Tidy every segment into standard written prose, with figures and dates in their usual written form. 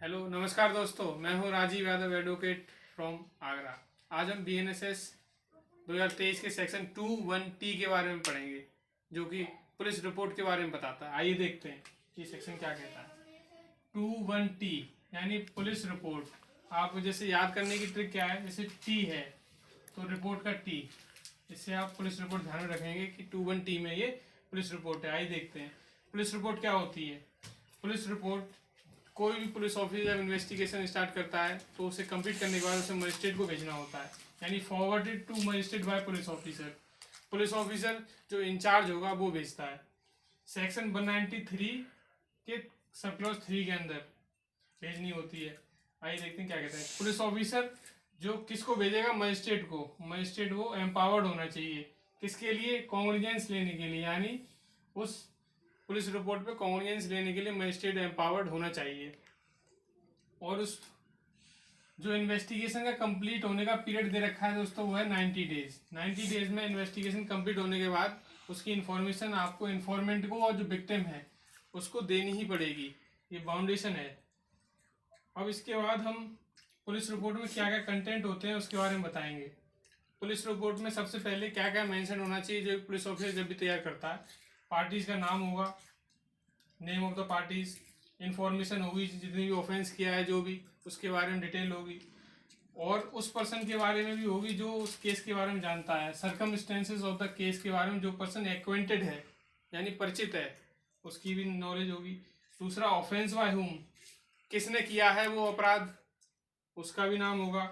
Hello नमस्कार दोस्तों, मैं हूं राजीव यादव एडवोकेट फ्रॉम आगरा। आज हम BNSS 2023 के सेक्शन 21T के बारे में पढ़ेंगे, जो कि पुलिस रिपोर्ट के बारे में बताता है। आइए देखते हैं ये सेक्शन क्या कहता है। 21T यानी पुलिस रिपोर्ट। आप जैसे याद करने की ट्रिक क्या है, जैसे T है तो रिपोर्ट का T, इससे आप पुलिस रिपोर्ट ध्यान में रखेंगे कि 21T में ये पुलिस रिपोर्ट है। आइए देखते हैं पुलिस रिपोर्ट क्या होती है। पुलिस रिपोर्ट कोई भी पुलिस ऑफिसर जब इन्वेस्टिगेशन स्टार्ट करता है तो उसे कंप्लीट करने के बाद उसे मजिस्ट्रेट को भेजना होता है, यानी forwarded to magistrate by police officer. Police officer जो इंचार्ज होगा वो भेजता है। सेक्शन 193 के सब क्लॉज 3 के अंदर भेजनी होती है। आइए देखते हैं क्या कहते हैं। पुलिस ऑफिसर जो किसको भेजेगा, मजिस्ट्रेट को। मजिस्ट्रेट वो एम्पावर्ड होना चाहिए किसके लिए, कॉन्ग्निजेंस लेने के लिए, यानी उस पुलिस रिपोर्ट पे कॉन्ग्निजेंस लेने के लिए मजिस्ट्रेट एम्पावर्ड होना चाहिए। और उस जो इन्वेस्टिगेशन का कंप्लीट होने का पीरियड दे रखा है दोस्तों, वो है 90 डेज। 90 डेज में इन्वेस्टिगेशन कंप्लीट होने के बाद उसकी इन्फॉर्मेशन आपको इन्फॉर्मेंट को और जो विक्टिम है उसको देनी ही पड़ेगी। ये बाउंडेशन है। अब इसके बाद हम पुलिस रिपोर्ट में क्या क्या कंटेंट होते हैं उसके बारे में बताएंगे। पुलिस रिपोर्ट में सबसे पहले क्या क्या मेंशन होना चाहिए जो पुलिस ऑफिसर जब भी तैयार करता है। पार्टीज का नाम होगा, name of the parties, information होगी जितनी भी ऑफेंस किया है जो भी उसके बारे में डिटेल होगी, और उस पर्सन के बारे में भी होगी जो उस केस के बारे में जानता है। सर्कमस्टेंसेस ऑफ द केस के बारे में जो पर्सन एक्वेंटेड है यानी परिचित है उसकी भी नॉलेज होगी। दूसरा, ऑफेंस बाय हुम, किसने किया है वो अपराध, उसका भी नाम होगा।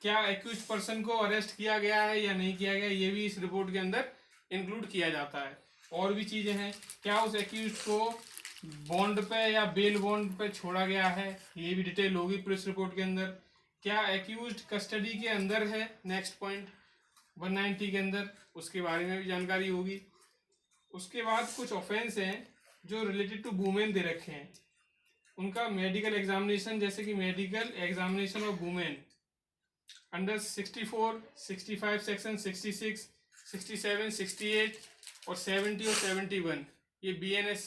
क्या एक्यूज पर्सन को अरेस्ट किया गया है या नहीं किया गया, ये भी इस रिपोर्ट के अंदर इंक्लूड किया जाता है। और भी चीज़ें हैं, क्या उस एक्यूज को बॉन्ड पे या बेल बॉन्ड पे छोड़ा गया है, ये भी डिटेल होगी पुलिस रिपोर्ट के अंदर। क्या एक्यूज कस्टडी के अंदर है, नेक्स्ट पॉइंट 190 के अंदर, उसके बारे में भी जानकारी होगी। उसके बाद कुछ ऑफेंस हैं जो रिलेटेड टू वुमेन दे रखे हैं, उनका मेडिकल एग्जामिनेशन, जैसे कि medical examination of women under 64, 65 section 66, 67, 68 और 70 और 71, ये BNS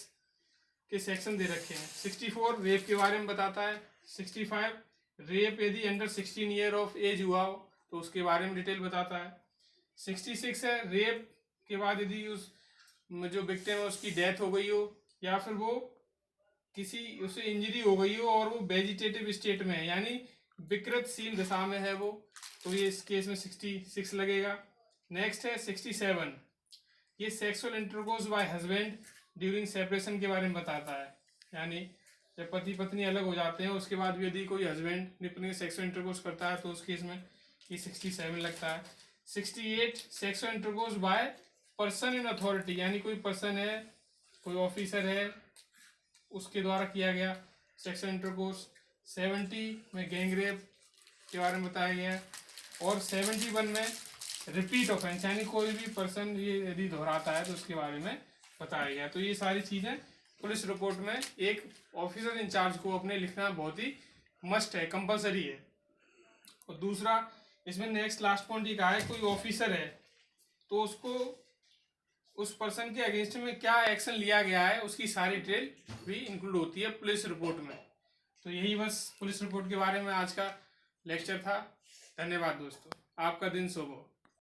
के सेक्शन दे रखे हैं। 64 रेप के बारे में बताता है। 65 रेप यदि अंडर 16 ईयर ऑफ एज हुआ हो तो उसके बारे में डिटेल बताता है। 66 है रेप के बाद यदि उस जो विक्टिम है उसकी डेथ हो गई हो या फिर वो किसी उसे इंजरी हो गई हो और वो वेजिटेटिव स्टेट में है, यानी विकृतशील दशा में है वो, तो ये इस केस में 66 लगेगा। नेक्स्ट है 67, ये sexual intercourse bye husband during separation के बारे में बताता है, यानी जब पति पत्नी अलग हो जाते हैं उसके बाद भी यदि कोई हस्बैंड अपने सेक्सुअल इंटरकोर्स करता है तो उस केस में ये 67 लगता है। 68 sexual intercourse by person in authority, यानी कोई पर्सन है, कोई ऑफिसर है, उसके द्वारा किया गया सेक्सुअल इंटरकोर्स। 70 में गैंग रेप के बारे में बताया गया है। और 71 में रिपीट ऑफेंस, यानी कोई भी पर्सन ये यदि दोहराता है तो उसके बारे में बताया गया। तो ये सारी चीज़ें पुलिस रिपोर्ट में एक ऑफिसर इंचार्ज को अपने लिखना बहुत ही मस्ट है, कंपलसरी है। और दूसरा, इसमें नेक्स्ट लास्ट पॉइंट ये कहा है, कोई ऑफिसर है तो उसको उस पर्सन के अगेंस्ट में क्या एक्शन लिया गया है उसकी सारी डिटेल भी इंक्लूड होती है पुलिस रिपोर्ट में। तो यही बस पुलिस रिपोर्ट के बारे में आज का लेक्चर था। धन्यवाद दोस्तों, आपका दिन शुभ हो।